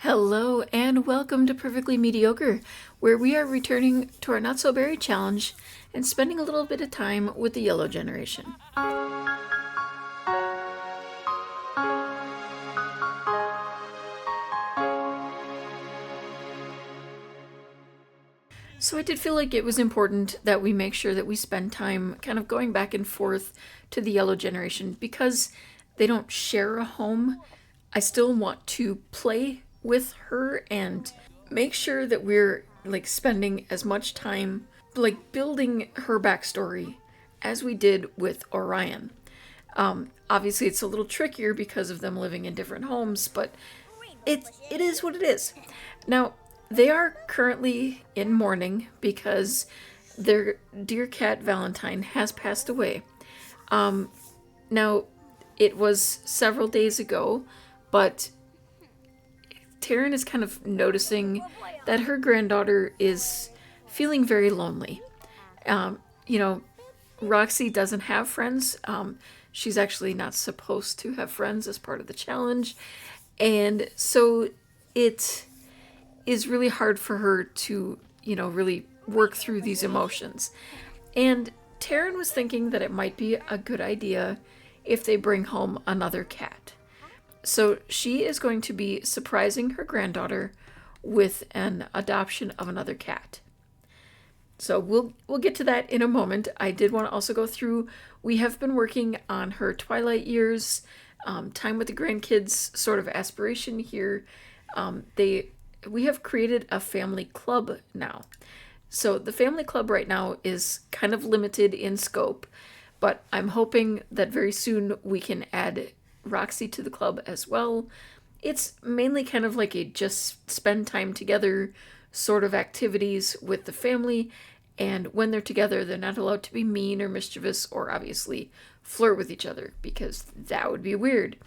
Hello and welcome to Perfectly Mediocre, where we are returning to our Not So Berry challenge and spending a little bit of time with the Yellow generation. So I did feel like it was important that we make sure that we spend time kind of going back and forth to the Yellow generation because they don't share a home. I still want to play with her and make sure that we're like spending as much time like building her backstory as we did with Orion. Obviously, it's a little trickier because of them living in different homes, but it is what it is. Now, they are currently in mourning because their dear cat Valentine has passed away. Now, it was several days ago, but Taryn is kind of noticing that her granddaughter is feeling very lonely. You know, Roxy doesn't have friends. She's actually not supposed to have friends as part of the challenge. And so it is really hard for her to, really work through these emotions. And Taryn was thinking that it might be a good idea if they bring home another cat. So she is going to be surprising her granddaughter with an adoption of another cat. So we'll get to that in a moment. I did want to also go through, we have been working on her twilight years, time with the grandkids sort of aspiration here. We have created a family club now. So the family club right now is kind of limited in scope, but I'm hoping that very soon we can add Roxy to the club as well. It's mainly kind of like a just spend time together sort of activities with the family, and when they're together they're not allowed to be mean or mischievous or obviously flirt with each other because that would be weird.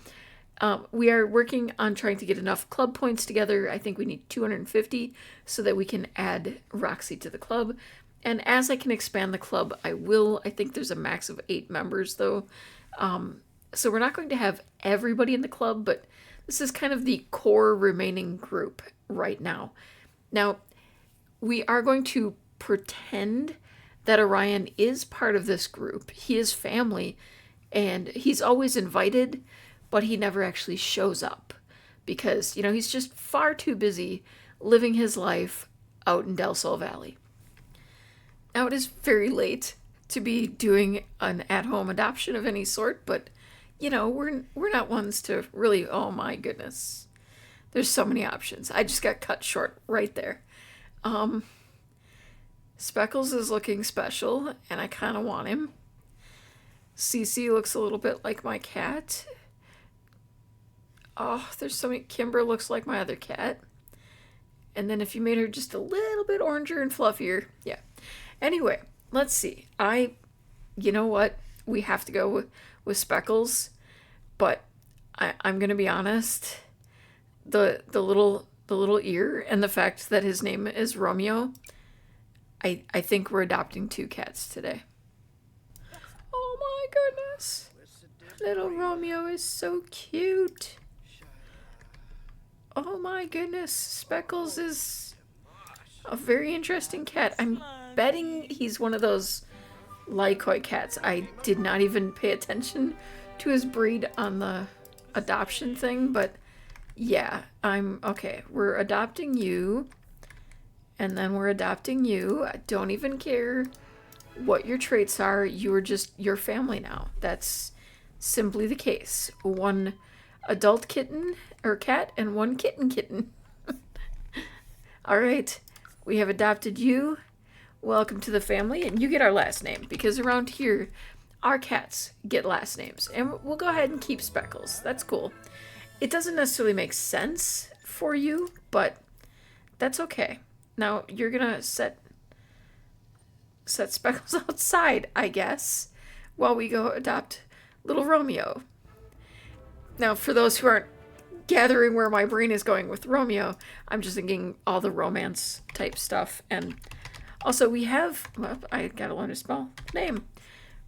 We are working on trying to get enough club points together. I think we need 250 so that we can add Roxy to the club. And as I can expand the club, I will. I think there's a max of 8 members though. So we're not going to have everybody in the club, but this is kind of the core remaining group right now. Now, we are going to pretend that Orion is part of this group. He is family, and he's always invited, but he never actually shows up because, he's just far too busy living his life out in Del Sol Valley. Now, it is very late to be doing an at-home adoption of any sort, but we're not ones to really, oh my goodness. There's so many options. I just got cut short right there. Speckles is looking special, and I kind of want him. Cece looks a little bit like my cat. Oh, there's so many. Kimber looks like my other cat. And then if you made her just a little bit oranger and fluffier, yeah. Anyway, let's see. You know what? We have to go with Speckles, but I'm gonna be honest. The little ear and the fact that his name is Romeo, I think we're adopting 2 cats today. Oh my goodness. Little Romeo is so cute. Oh my goodness. Speckles is a very interesting cat. I'm betting he's one of those Lycoy cats. I did not even pay attention to his breed on the adoption thing, but yeah, okay. We're adopting you, and then we're adopting you. I don't even care what your traits are. You are just your family now. That's simply the case. 1 adult kitten or cat and 1 kitten. All right, we have adopted you. Welcome to the family, and you get our last name because around here, our cats get last names, and we'll go ahead and keep Speckles. That's cool. It doesn't necessarily make sense for you, but that's okay. Now you're gonna set Speckles outside, I guess, while we go adopt little Romeo. Now, for those who aren't gathering where my brain is going with Romeo, I'm just thinking all the romance type stuff, and also we have. Well, I gotta learn to spell name.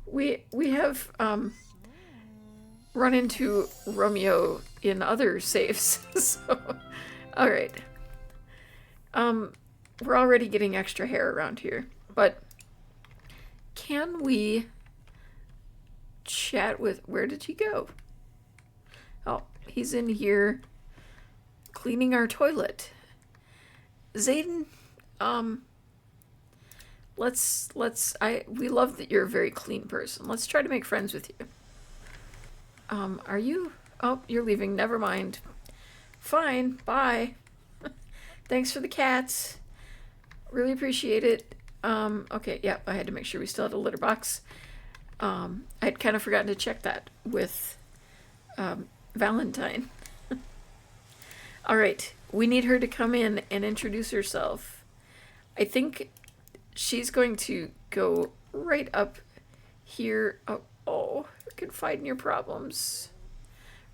We have run into Romeo in other saves, so All right. We're already getting extra hair around here, but can we chat with... Where did he go? Oh, he's in here cleaning our toilet. Zayden, we love that you're a very clean person. Let's try to make friends with you. Are you... Oh, you're leaving. Never mind. Fine. Bye. Thanks for the cats. Really appreciate it. Okay, yeah, I had to make sure we still had a litter box. I'd kind of forgotten to check that with Valentine. All right, we need her to come in and introduce herself. I think she's going to go right up here. Oh, confide in your problems.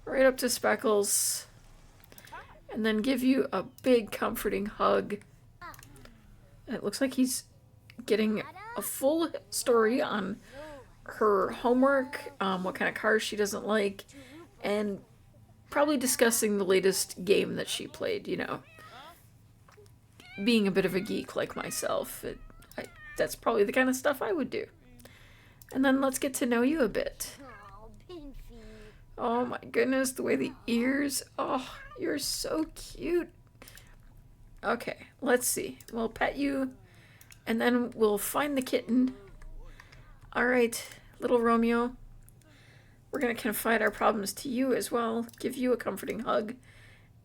Right up to Speckles. And then give you a big comforting hug. It looks like he's getting a full story on her homework, what kind of cars she doesn't like, and probably discussing the latest game that she played, you know. Being a bit of a geek like myself, that's probably the kind of stuff I would do. And then let's get to know you a bit. Oh my goodness, the way the ears... Oh, you're so cute. Okay, let's see. We'll pet you, and then we'll find the kitten. All right, little Romeo. We're going to confide our problems to you as well, give you a comforting hug,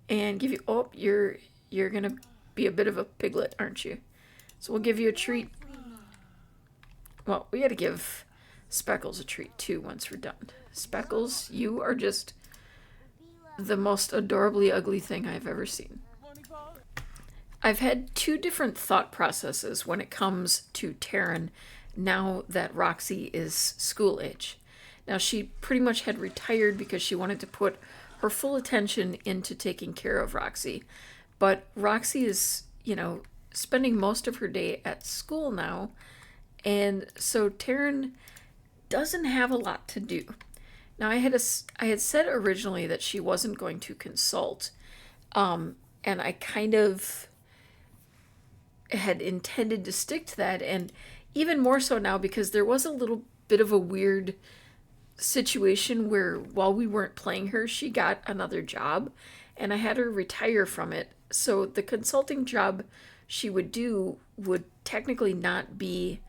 and give you... Oh, you're going to be a bit of a piglet, aren't you? So we'll give you a treat. Well, we got to give Speckles a treat, too, once we're done. Speckles, you are just the most adorably ugly thing I've ever seen. I've had two different thought processes when it comes to Taryn now that Roxy is school age. Now, she pretty much had retired because she wanted to put her full attention into taking care of Roxy. But Roxy is, you know, spending most of her day at school now. And so Taryn doesn't have a lot to do. Now, I had said originally that she wasn't going to consult. And I kind of had intended to stick to that. And even more so now because there was a little bit of a weird situation where while we weren't playing her, she got another job and I had her retire from it. So the consulting job she would do would technically not be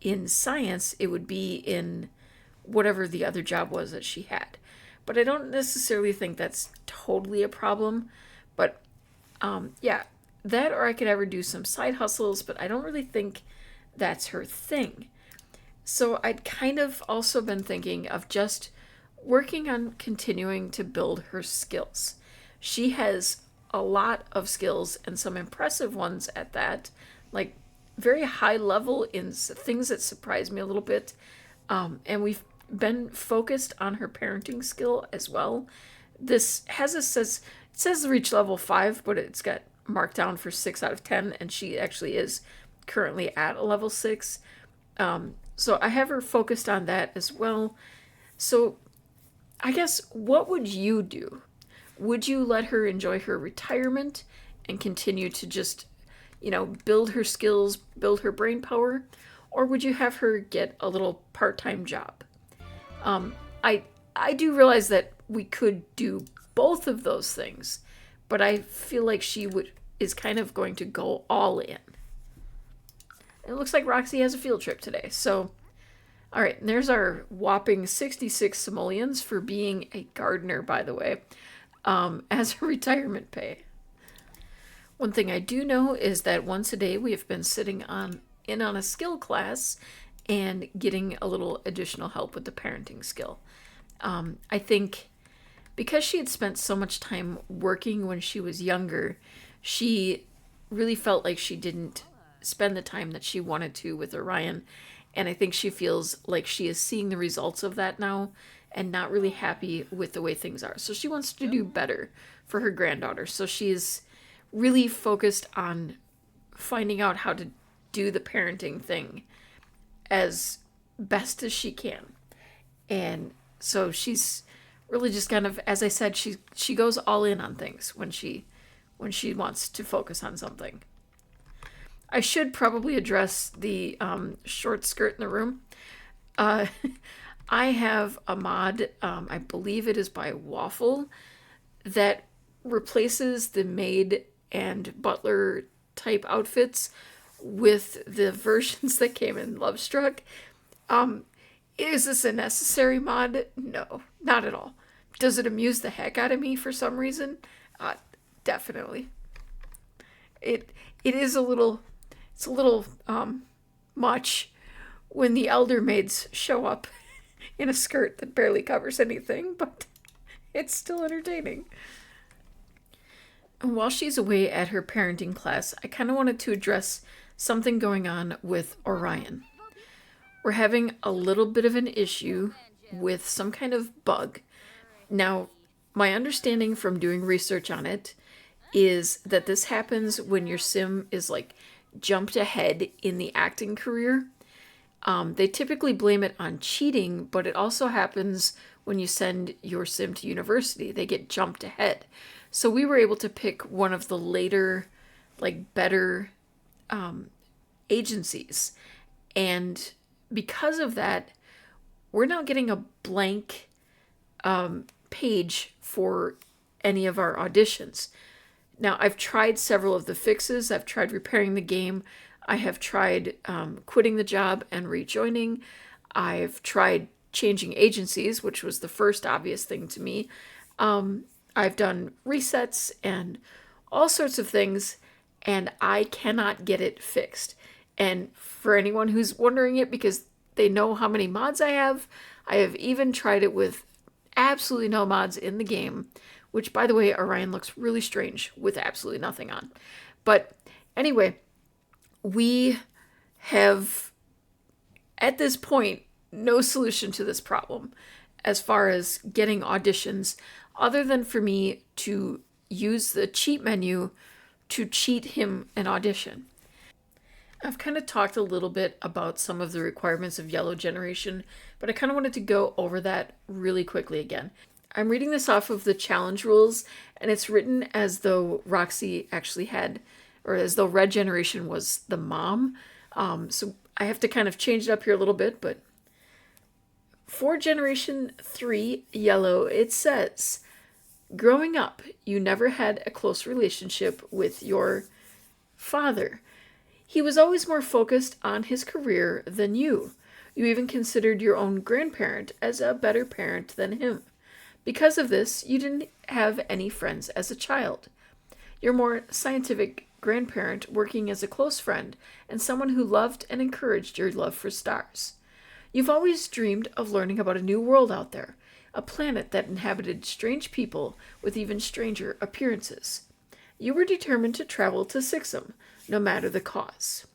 in science. It would be in whatever the other job was that she had. But I don't necessarily think that's totally a problem. But yeah, that or I could ever do some side hustles, but I don't really think that's her thing. So I'd kind of also been thinking of just working on continuing to build her skills. She has a lot of skills and some impressive ones at that, like very high level in things that surprise me a little bit. And we've been focused on her parenting skill as well. This says reach level 5, but it's got marked down for 6 out of 10, and she actually is currently at a level 6. So I have her focused on that as well. So I guess, what would you do? Would you let her enjoy her retirement and continue to just, you know, build her skills, build her brain power? Or would you have her get a little part-time job? I do realize that we could do both of those things, but I feel like she is kind of going to go all in. It looks like Roxy has a field trip today. So, all right, and there's our whopping 66 simoleons for being a gardener, by the way, as a retirement pay. One thing I do know is that once a day we have been sitting in on a skill class and getting a little additional help with the parenting skill. I think because she had spent so much time working when she was younger, she really felt like she didn't spend the time that she wanted to with Orion. And I think she feels like she is seeing the results of that now and not really happy with the way things are. So she wants to do better for her granddaughter. So she is really focused on finding out how to do the parenting thing as best as she can. And so she's really just kind of, as I said, she goes all in on things when she when she wants to focus on something. I should probably address the short skirt in the room. Uh, I have a mod, I believe it is by Waffle, that replaces the maid and butler type outfits with the versions that came in Lovestruck. Is this a necessary mod? No, not at all. Does it amuse the heck out of me for some reason? Definitely. It is a little, it's a little much when the elder maids show up in a skirt that barely covers anything, but it's still entertaining. And while she's away at her parenting class, I kind of wanted to address something going on with Orion. We're having a little bit of an issue with some kind of bug. Now, my understanding from doing research on it is that this happens when your sim is like jumped ahead in the acting career. They typically blame it on cheating, but it also happens when you send your sim to university. They get jumped ahead. So we were able to pick one of the later, like better agencies. And because of that, we're now getting a blank page for any of our auditions. Now, I've tried several of the fixes. I've tried repairing the game. I have tried quitting the job and rejoining. I've tried changing agencies, which was the first obvious thing to me. I've done resets and all sorts of things, and I cannot get it fixed. And for anyone who's wondering it, because they know how many mods I have even tried it with absolutely no mods in the game, which, by the way, Orion looks really strange with absolutely nothing on. But anyway, we have, at this point, no solution to this problem as far as getting auditions, other than for me to use the cheat menu to cheat him an audition. I've kind of talked a little bit about some of the requirements of Yellow Generation, but I kind of wanted to go over that really quickly again. I'm reading this off of the challenge rules, and it's written as though Roxy actually had, or as though Red Generation was the mom. So I have to kind of change it up here a little bit, but for Generation 3 Yellow, it says, growing up, you never had a close relationship with your father. He was always more focused on his career than you. You even considered your own grandparent as a better parent than him. Because of this, you didn't have any friends as a child. Your more scientific grandparent working as a close friend and someone who loved and encouraged your love for stars. You've always dreamed of learning about a new world out there, a planet that inhabited strange people with even stranger appearances. You were determined to travel to Sixum, no matter the cause.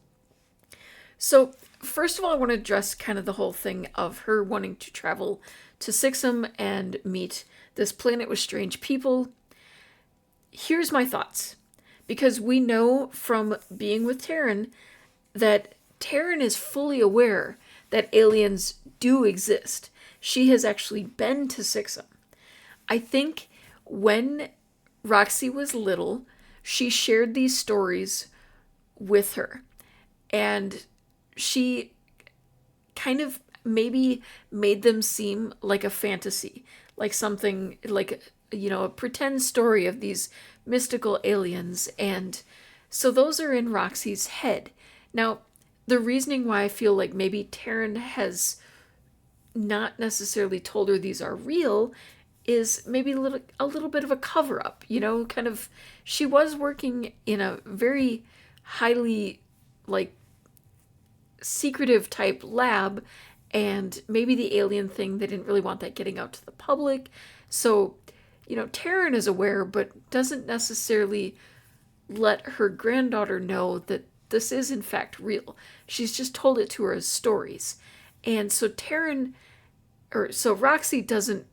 So, first of all, I want to address kind of the whole thing of her wanting to travel to Sixum and meet this planet with strange people. Here's my thoughts. Because we know from being with Taryn that Taryn is fully aware that aliens do exist. She has actually been to Sixum. I think when Roxy was little, she shared these stories with her. And she kind of maybe made them seem like a fantasy, like something like, a pretend story of these mystical aliens. And so those are in Roxy's head. Now, the reasoning why I feel like maybe Taryn has not necessarily told her these are real is maybe a little bit of a cover-up, kind of, she was working in a very highly, secretive type lab, and maybe the alien thing, they didn't really want that getting out to the public. So, Taryn is aware, but doesn't necessarily let her granddaughter know that this is in fact real. She's just told it to her as stories. And so Roxy doesn't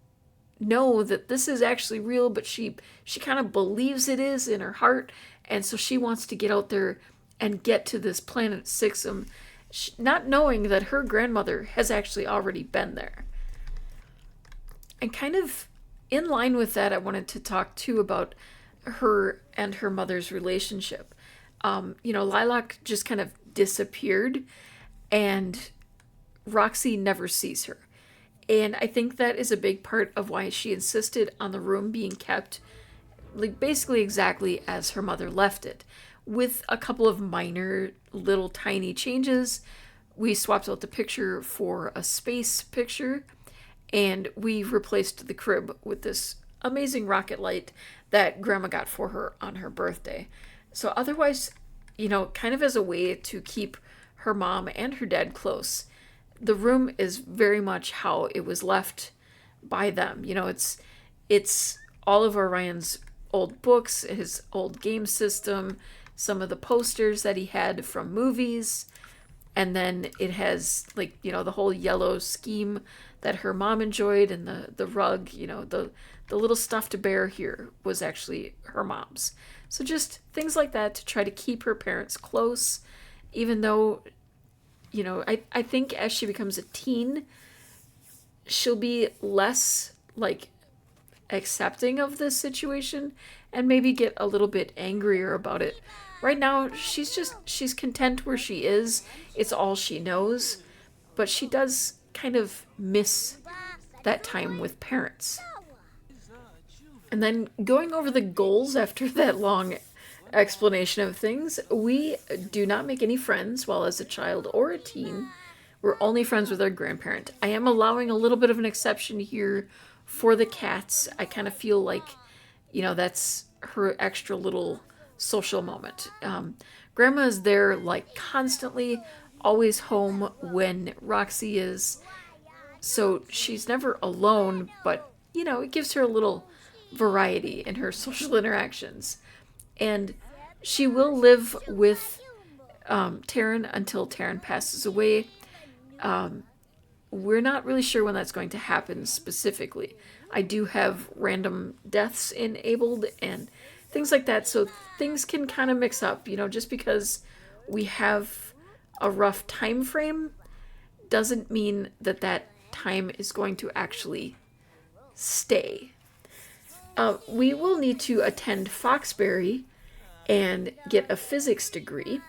know that this is actually real, but she kind of believes it is in her heart. And so she wants to get out there and get to this planet Sixum, not knowing that her grandmother has actually already been there. And kind of in line with that, I wanted to talk too about her and her mother's relationship. Lilac just kind of disappeared, and Roxy never sees her. And I think that is a big part of why she insisted on the room being kept like basically exactly as her mother left it, with a couple of minor little tiny changes. We swapped out the picture for a space picture, and we replaced the crib with this amazing rocket light that Grandma got for her on her birthday. So otherwise, kind of as a way to keep her mom and her dad close, the room is very much how it was left by them. It's all of Orion's old books, his old game system, some of the posters that he had from movies, and then it has the whole yellow scheme that her mom enjoyed, and the rug, the little stuffed bear here was actually her mom's. So just things like that to try to keep her parents close, even though I think as she becomes a teen, she'll be less accepting of this situation and maybe get a little bit angrier about it. Right now, she's content where she is. It's all she knows, but she does kind of miss that time with parents. And then going over the goals after that long explanation of things, we do not make any friends while as a child or a teen. We're only friends with our grandparent. I am allowing a little bit of an exception here for the cats. I kind of feel like, that's her extra little social moment. Grandma is there constantly, always home when Roxy is. So she's never alone, but, it gives her a little variety in her social interactions. And she will live with Taryn until Taryn passes away. We're not really sure when that's going to happen specifically. I do have random deaths enabled and things like that, so things can kind of mix up. Just because we have a rough time frame doesn't mean that time is going to actually stay. We will need to attend Foxbury and get a physics degree,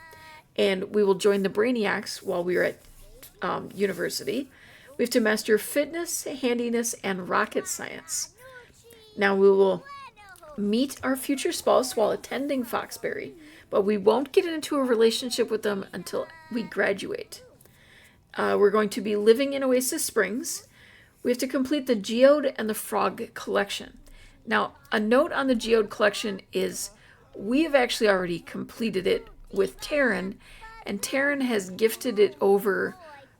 and we will join the Brainiacs while we are at university. We have to master fitness, handiness, and rocket science. Now we will meet our future spouse while attending Foxbury, but we won't get into a relationship with them until we graduate. We're going to be living in Oasis Springs. We have to complete the Geode and the Frog collection. Now, a note on the Geode collection is we have actually already completed it with Taryn, and Taryn has gifted it over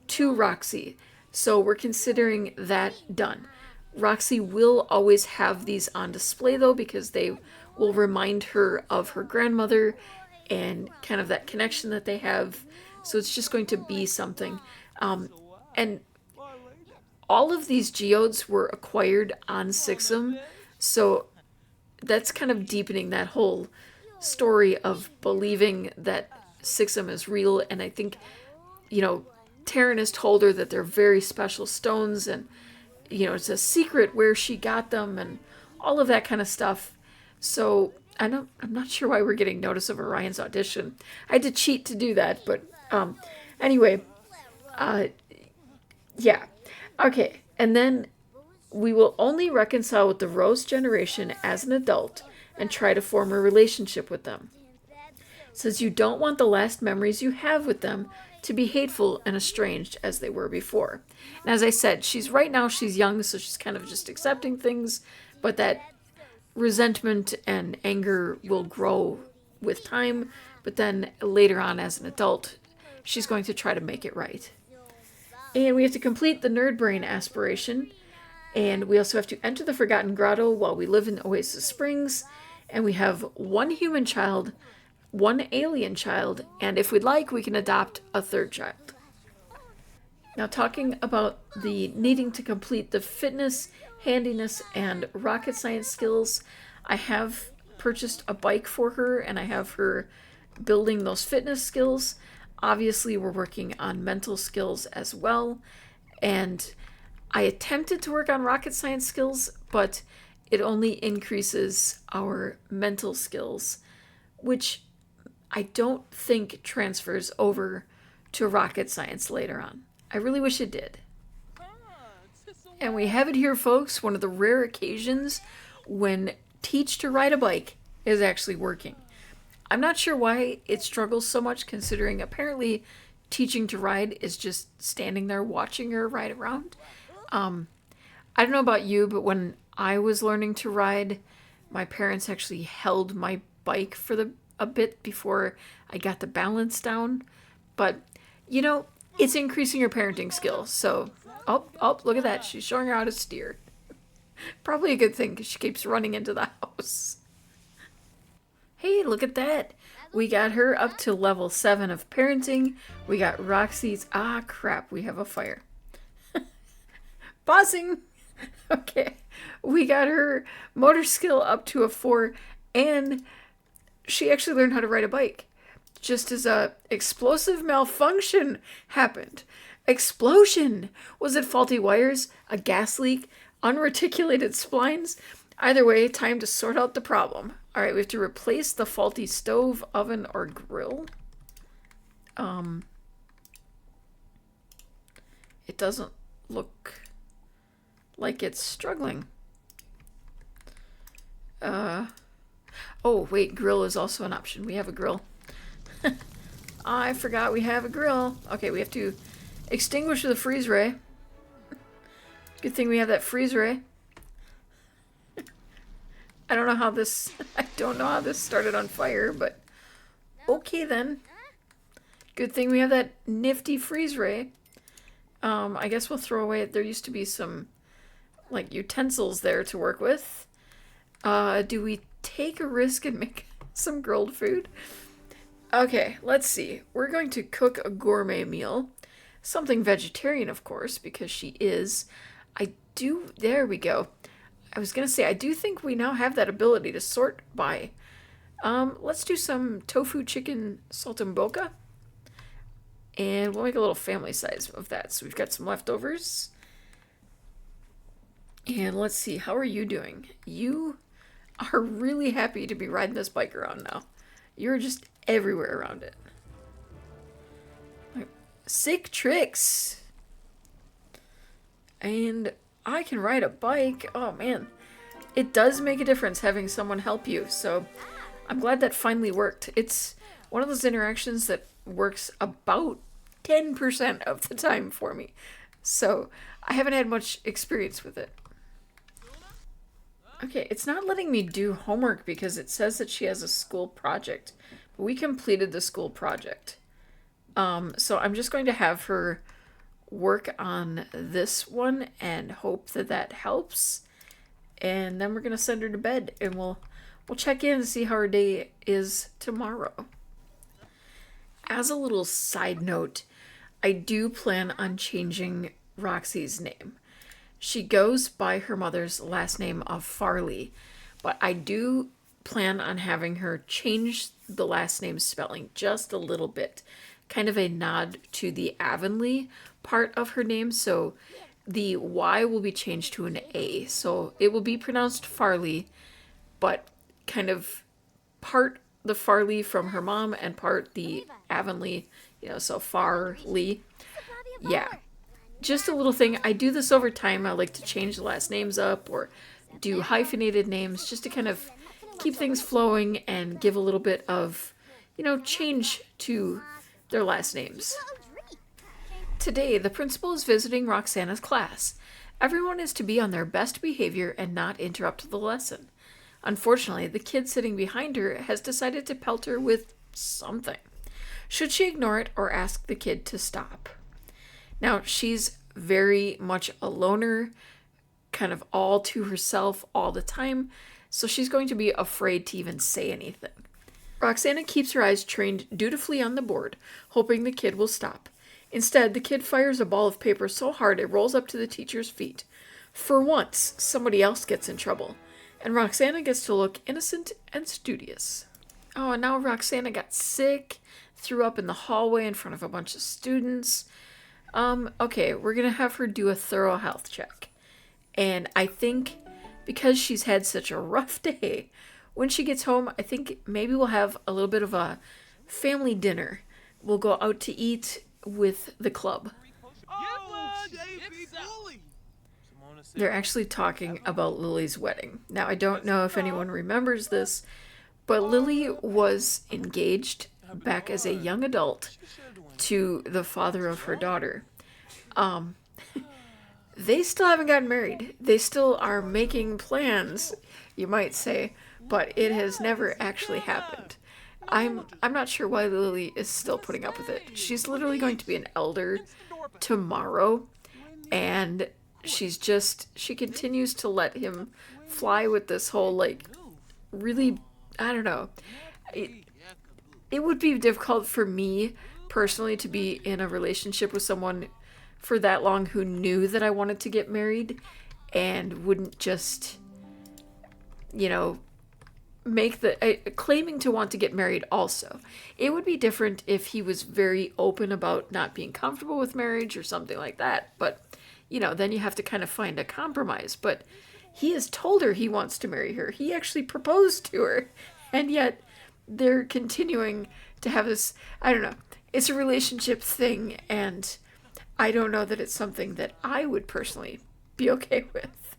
to Roxy. So we're considering that done. Roxy will always have these on display though, because they will remind her of her grandmother and kind of that connection that they have. So it's just going to be something. And all of these geodes were acquired on Sixum. So that's kind of deepening that whole story of believing that Sixum is real. And I think, Taryn has told her that they're very special stones, and, it's a secret where she got them and all of that kind of stuff. So I'm not sure why we're getting notice of Orion's audition. I had to cheat to do that, but anyway, yeah. Okay, and then we will only reconcile with the Rose generation as an adult and try to form a relationship with them. It says you don't want the last memories you have with them to be hateful and estranged as they were before. And as I said, she's young, so she's kind of just accepting things, but that resentment and anger will grow with time, but then later on as an adult, she's going to try to make it right. And we have to complete the Nerd Brain aspiration, and we also have to enter the Forgotten Grotto while we live in Oasis Springs, and we have one human child, one alien child, and if we'd like, we can adopt a third child. Now, talking about the needing to complete the fitness, handiness, and rocket science skills, I have purchased a bike for her, and I have her building those fitness skills. Obviously, we're working on mental skills as well, and I attempted to work on rocket science skills, but it only increases our mental skills, which I don't think transfers over to rocket science later on. I really wish it did. And we have it here, folks, one of the rare occasions when teach to ride a bike is actually working. I'm not sure why it struggles so much, considering apparently teaching to ride is just standing there watching her ride around. I don't know about you, but when I was learning to ride, my parents actually held my bike for a bit before I got the balance down. But, it's increasing your parenting skills. So, look at that. She's showing her how to steer. Probably a good thing because she keeps running into the house. Hey, look at that. We got her up to level 7 of parenting. We got Roxy's... Ah, crap. We have a fire. Pausing. Okay. We got her motor skill up to a 4. And she actually learned how to ride a bike. Just as a explosive malfunction happened. Explosion! Was it faulty wires? A gas leak? Unreticulated splines? Either way, time to sort out the problem. Alright, we have to replace the faulty stove, oven, or grill. It doesn't look like it's struggling. Oh, wait, grill is also an option. We have a grill. I forgot we have a grill. Okay, we have to extinguish the freeze ray. Good thing we have that freeze ray. I don't know how this started on fire, but okay then. Good thing we have that nifty freeze ray. I guess we'll throw away, there used to be some like utensils there to work with. Do we take a risk and make some grilled food? Okay, let's see. We're going to cook a gourmet meal. Something vegetarian, of course, because she is. There we go. I was going to say, I do think we now have that ability to sort by. Let's do some tofu chicken saltimbocca. And we'll make a little family size of that. So we've got some leftovers. And let's see, how are you doing? You are really happy to be riding this bike around now. You're just everywhere around it. Sick tricks. And I can ride a bike. Oh man. It does make a difference having someone help you. So I'm glad that finally worked. It's one of those interactions that works about 10% of the time for me. So I haven't had much experience with it. Okay, it's not letting me do homework because it says that she has a school project. But we completed the school project. So I'm just going to have her work on this one and hope that that helps. And then we're going to send her to bed and we'll check in and see how her day is tomorrow. As a little side note, I do plan on changing Roxy's name. She goes by her mother's last name of Farley, but I do plan on having her change the last name spelling just a little bit. Kind of a nod to the Avonlea part of her name. So the Y will be changed to an A. So it will be pronounced Farley, but kind of part the Farley from her mom and part the Avonlea, so Farley. Yeah. Just a little thing. I do this over time. I like to change the last names up or do hyphenated names just to kind of keep things flowing and give a little bit of, change to their last names. Today, the principal is visiting Roxana's class. Everyone is to be on their best behavior and not interrupt the lesson. Unfortunately, the kid sitting behind her has decided to pelt her with something. Should she ignore it or ask the kid to stop? Now, she's very much a loner, kind of all to herself all the time, so she's going to be afraid to even say anything. Roxana keeps her eyes trained dutifully on the board, hoping the kid will stop. Instead, the kid fires a ball of paper so hard it rolls up to the teacher's feet. For once, somebody else gets in trouble, and Roxana gets to look innocent and studious. Oh, and now Roxana got sick, threw up in the hallway in front of a bunch of students. Okay, we're going to have her do a thorough health check. And I think because she's had such a rough day, when she gets home, I think maybe we'll have a little bit of a family dinner. We'll go out to eat with the club. They're actually talking about Lily's wedding. Now, I don't know if anyone remembers this, but Lily was engaged back as a young adult to the father of her daughter. They still haven't gotten married. They still are making plans, you might say, but it has never actually happened. I'm not sure why Lily is still putting up with it. She's literally going to be an elder tomorrow, and she continues to let him fly with this whole, like, really, I don't know. It would be difficult for me personally to be in a relationship with someone for that long who knew that I wanted to get married and wouldn't just, make claiming to want to get married also. It would be different if he was very open about not being comfortable with marriage or something like that. But, then you have to kind of find a compromise. But he has told her he wants to marry her. He actually proposed to her. And yet they're continuing to have this, I don't know, it's a relationship thing, and I don't know that it's something that I would personally be okay with.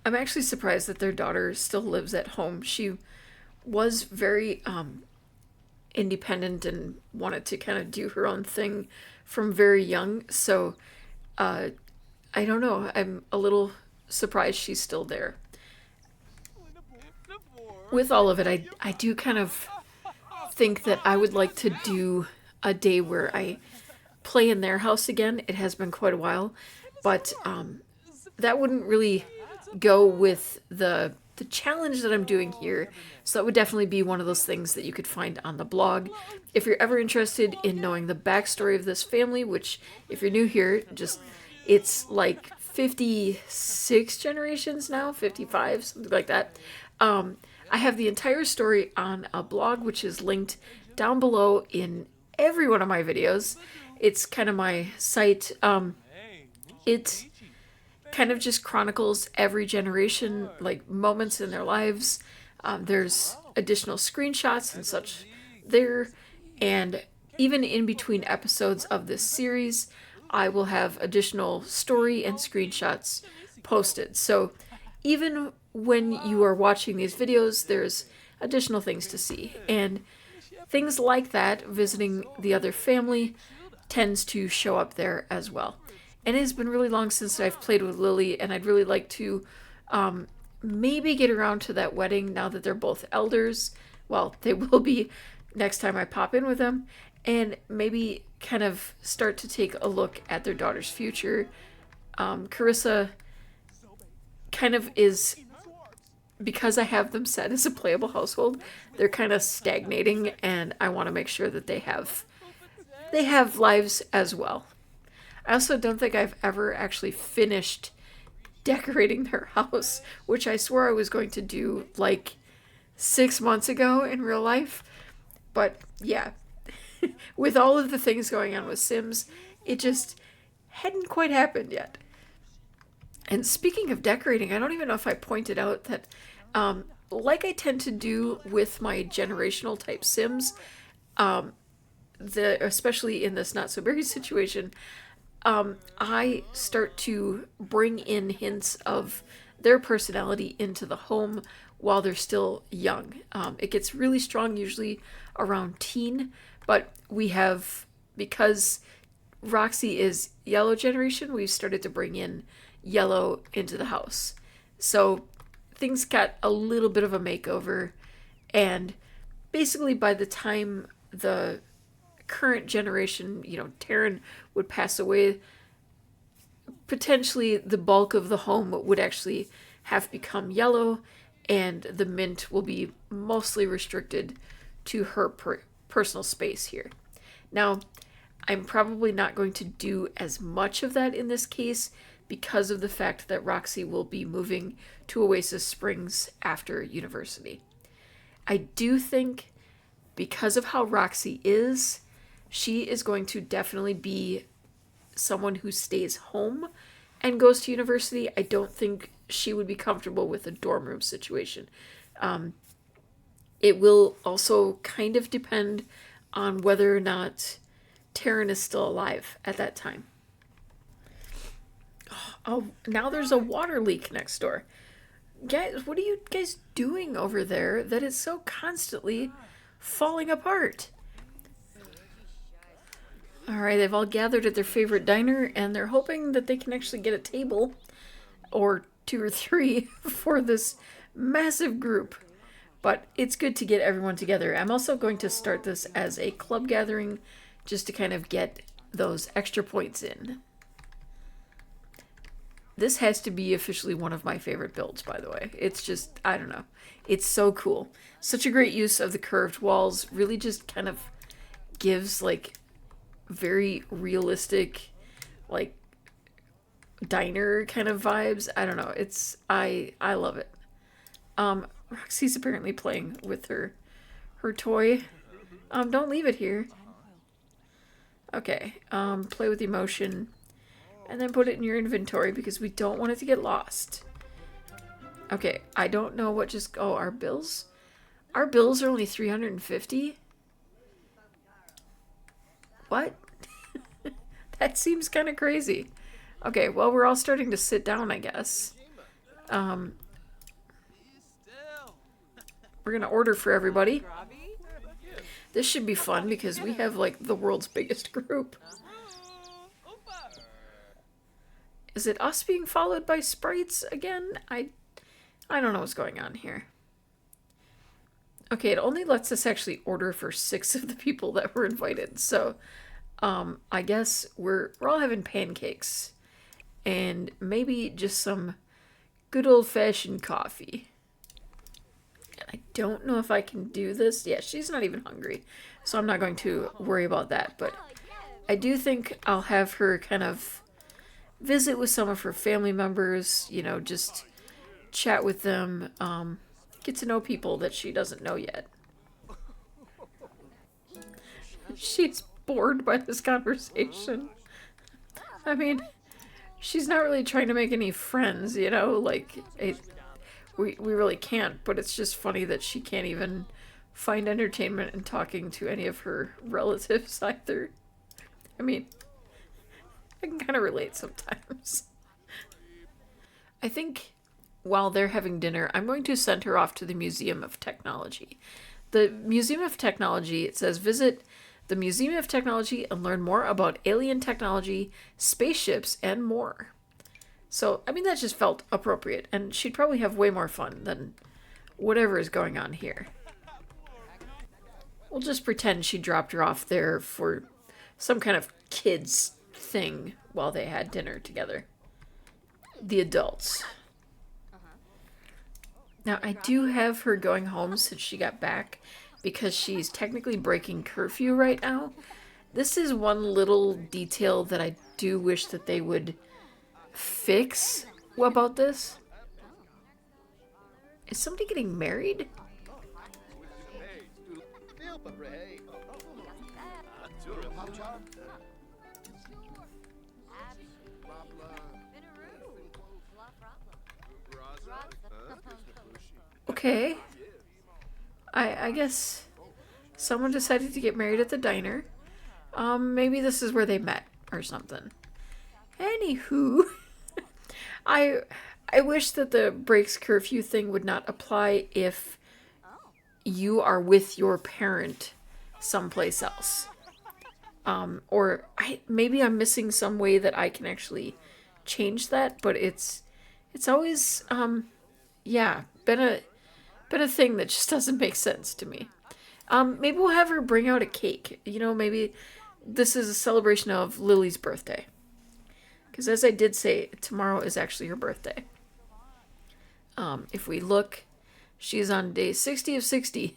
I'm actually surprised that their daughter still lives at home. She was very independent and wanted to kind of do her own thing from very young. So I don't know. I'm a little surprised she's still there. With all of it, I do kind of think that I would like to do a day where I play in their house again. It has been quite a while, but that wouldn't really go with the challenge that I'm doing here. So that would definitely be one of those things that you could find on the blog. If you're ever interested in knowing the backstory of this family, which if you're new here, it's like 56 generations now, 55, something like that. I have the entire story on a blog, which is linked down below in every one of my videos. It's kind of my site. It kind of just chronicles every generation, like moments in their lives. There's additional screenshots and such there. And even in between episodes of this series, I will have additional story and screenshots posted. So even when you are watching these videos, there's additional things to see. And things like that, visiting the other family, tends to show up there as well. And it has been really long since I've played with Lily, and I'd really like to maybe get around to that wedding now that they're both elders. Well, they will be next time I pop in with them, and maybe kind of start to take a look at their daughter's future. Carissa kind of is, because I have them set as a playable household, they're kind of stagnating, and I want to make sure that they have lives as well. I also don't think I've ever actually finished decorating their house, which I swore I was going to do like 6 months ago in real life. But yeah, with all of the things going on with Sims, it just hadn't quite happened yet. And speaking of decorating, I don't even know if I pointed out that, like I tend to do with my generational type Sims, especially in this Not So Berry situation, I start to bring in hints of their personality into the home while they're still young. It gets really strong usually around teen, but because Roxy is yellow generation, we've started to bring in yellow into the house. So things got a little bit of a makeover, and basically by the time the current generation, Taryn would pass away, potentially the bulk of the home would actually have become yellow, and the mint will be mostly restricted to her personal space here. Now, I'm probably not going to do as much of that in this case because of the fact that Roxy will be moving to Oasis Springs after university. I do think because of how Roxy is, she is going to definitely be someone who stays home and goes to university. I don't think she would be comfortable with a dorm room situation. It will also kind of depend on whether or not Taryn is still alive at that time. Oh, now there's a water leak next door. Guys, what are you guys doing over there that is so constantly falling apart? Alright, they've all gathered at their favorite diner, and they're hoping that they can actually get a table, or 2 or 3, for this massive group. But it's good to get everyone together. I'm also going to start this as a club gathering, just to kind of get those extra points in. This has to be officially one of my favorite builds, by the way. It's just, I don't know. It's so cool. Such a great use of the curved walls. Really just kind of gives, like, very realistic, like, diner kind of vibes. I don't know. It's, I love it. Roxy's apparently playing with her toy. Don't leave it here. Okay. Play with emotion. And then put it in your inventory because we don't want it to get lost. Okay, I don't know what just... Oh, our bills? Our bills are only $350? What? That seems kind of crazy. Okay, well, we're all starting to sit down, I guess. We're going to order for everybody. This should be fun because we have, like, the world's biggest group. Is it us being followed by sprites again? I don't know what's going on here. Okay, it only lets us actually order for 6 of the people that were invited. So, I guess we're all having pancakes. And maybe just some good old-fashioned coffee. And I don't know if I can do this. Yeah, she's not even hungry. So I'm not going to worry about that. But I do think I'll have her kind of visit with some of her family members, you know, just chat with them, get to know people that she doesn't know yet. She's bored by this conversation. I mean, she's not really trying to make any friends, you know, like, we really can't, but it's just funny that she can't even find entertainment in talking to any of her relatives either. I mean, I can kind of relate sometimes. I think while they're having dinner, I'm going to send her off to the Museum of Technology. The Museum of Technology, it says, visit the Museum of Technology and learn more about alien technology, spaceships, and more. So, I mean, that just felt appropriate, and she'd probably have way more fun than whatever is going on here. We'll just pretend she dropped her off there for some kind of kids thing while they had dinner together. The adults. Now, I do have her going home since she got back because she's technically breaking curfew right now. This is one little detail that I do wish that they would fix about this. Is somebody getting married? Okay. I guess someone decided to get married at the diner. Maybe this is where they met or something. Anywho, I wish that the breaks curfew thing would not apply if you are with your parent someplace else. Or maybe I'm missing some way that I can actually change that, but it's always been a thing that just doesn't make sense to me. Maybe we'll have her bring out a cake. You know, maybe this is a celebration of Lily's birthday. Because as I did say, tomorrow is actually her birthday. If we look, she's on day 60 of 60.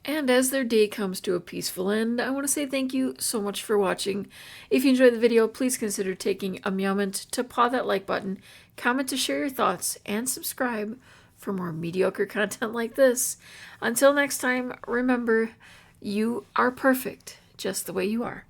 And as their day comes to a peaceful end, I want to say thank you so much for watching. If you enjoyed the video, please consider taking a moment to paw that like button, comment to share your thoughts, and subscribe for more mediocre content like this. Until next time, remember, you are perfect just the way you are.